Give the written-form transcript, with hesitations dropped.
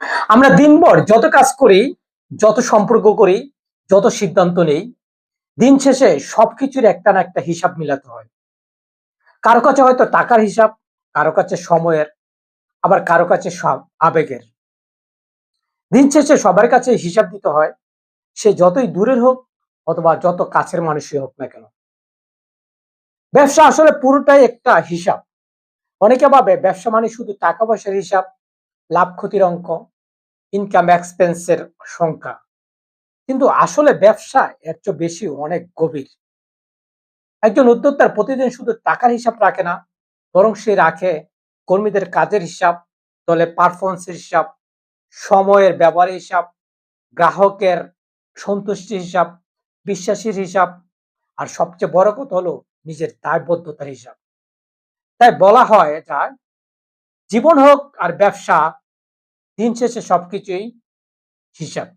আমরা দিনভর যত কাজ করি, যত সম্পর্ক করি, যত সিদ্ধান্ত নেই, দিন শেষে সবকিছুর একটা না একটা হিসাব মিলাতে হয়। কারো কাছে হয়তো টাকার হিসাব, কারো কাছে সময়ের, আবার কারো কাছে সব আবেগের। দিন শেষে সবার কাছে হিসাব দিতে হয়, সে যতই দূরের হোক অথবা যত কাছের মানুষই হোক না কেন। ব্যবসা আসলে পুরোটাই একটা হিসাব। অনেকে ভাবে ব্যবসা মানে শুধু টাকা পয়সার হিসাব, লাভ ক্ষতির অঙ্ক, ইনকাম এক্সপেন্সের সংখ্যা। কিন্তু আসলে ব্যবসা এর চেয়ে বেশি, অনেক গভীর। একজন উদ্যোক্তার প্রতিদিন শুধু টাকার হিসাব রাখে না, বরং সে রাখে কর্মীদের কাজের হিসাব, দলের পারফরমেন্সের হিসাব, সময়ের ব্যবহারের হিসাব, গ্রাহকের সন্তুষ্টির হিসাব, বিশ্বাসের হিসাব, আর সবচেয়ে বড় কথা হলো নিজের দায়বদ্ধতার হিসাব। তাই বলা হয় এটা, জীবন হোক আর ব্যবসা, দিন শেষে সবকিছুই হিসাব।